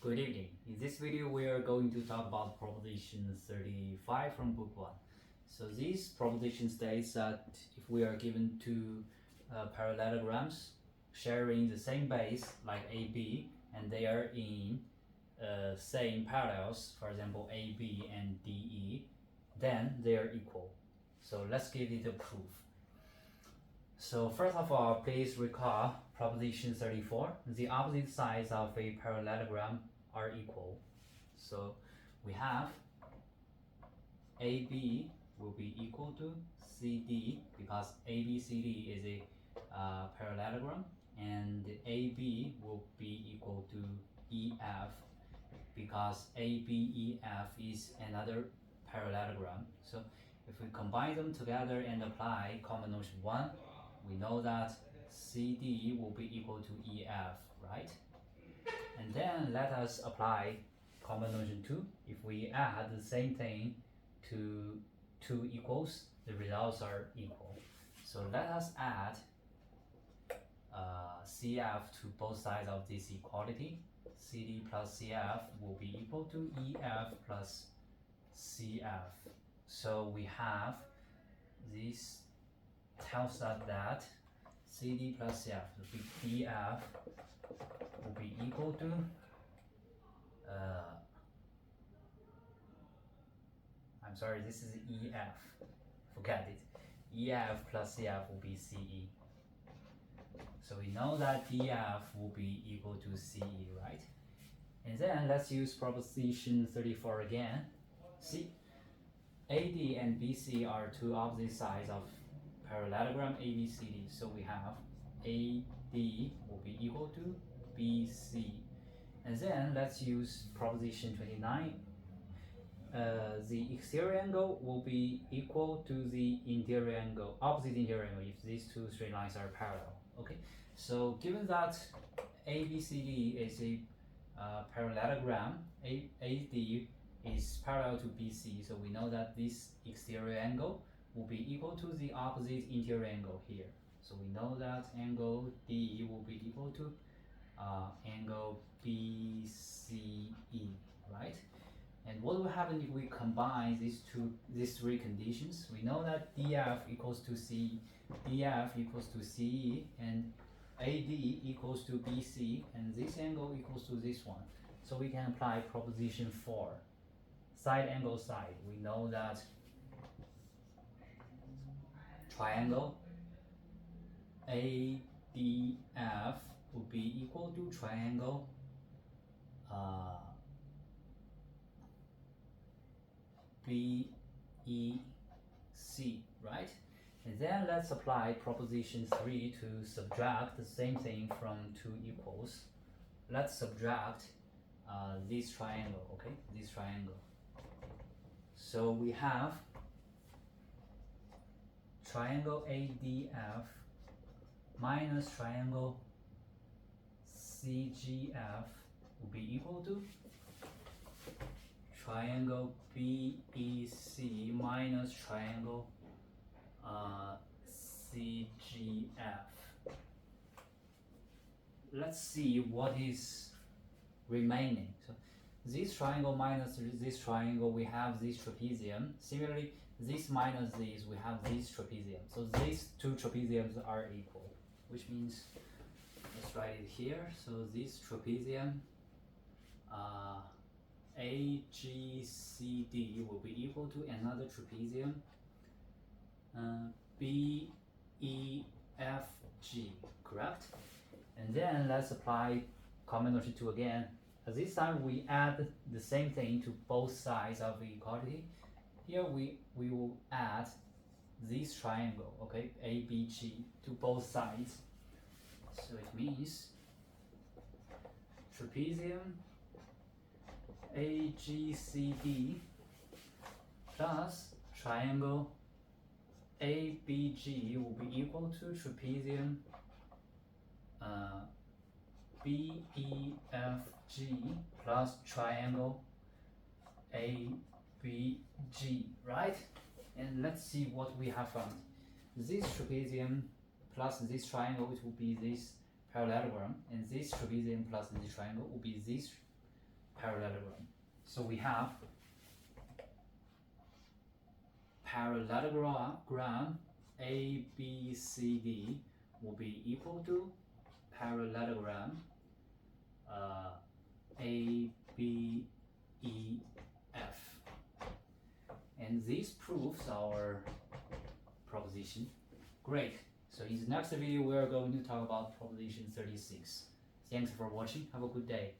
Good evening. In this video, we are going to talk about proposition 35 from book 1. So this proposition states that if we are given two parallelograms sharing the same base like AB and they are in same parallels, for example AB and DE, then they are equal. So let's give it a proof. So first of all, please recall proposition 34. The opposite sides of a parallelogram are equal. So we have AB will be equal to CD because ABCD is a parallelogram, and AB will be equal to EF because ABEF is another parallelogram. So if we combine them together and apply common notion 1, we know that CD will be equal to EF, right? And then let us apply common notion 2. If we add the same thing to 2 equals, the results are equal. So let us add CF to both sides of this equality. CD plus CF will be equal to EF plus CF. So we have this tells us that CD plus CF, the EF will be equal to I'm sorry, this is EF, forget it. EF plus CF will be CE. So we know that DF will be equal to CE, right? And then let's use proposition 34 again. See, AD and BC are two opposite sides of parallelogram ABCD. So we have AD will be equal to BC. And then let's use proposition 29. The exterior angle will be equal to the interior angle, opposite interior angle, if these two straight lines are parallel. Okay, so given that ABCD is a parallelogram, AD is parallel to BC, so we know that this exterior angle will be equal to the opposite interior angle here. So we know that angle D will be equal to angle BCE, right? And what will happen if we combine these three conditions? We know that DF equals to C, DF equals to CE, and AD equals to BC, and this angle equals to this one. So we can apply proposition 4. Side angle side. We know that triangle ADF will be equal to triangle BEC, right? And then let's apply proposition 3 to subtract the same thing from 2 equals. Let's subtract this triangle, okay? This triangle. So we have triangle ADF minus triangle CGF will be equal to triangle BEC minus triangle CGF. Let's see what is remaining. So this triangle minus this triangle, we have this trapezium. Similarly, this minus this, we have this trapezium. So these two trapeziums are equal, which means, let's write it here. So this trapezium AGCD will be equal to another trapezium BEFG, correct? And then let's apply common notion 2 again. This time we add the same thing to both sides of the equality. Here we will add this triangle, okay, ABG, to both sides. So it means trapezium AGCD plus triangle ABG will be equal to trapezium BEFG plus triangle ABG, right? And let's see what we have found. This trapezium plus this triangle, it will be this parallelogram, and this trapezium plus this triangle will be this parallelogram. So we have parallelogram ABCD will be equal to parallelogram ABEF. And this proves our proposition. Great. So in the next video, we are going to talk about proposition 36. Thanks for watching. Have a good day.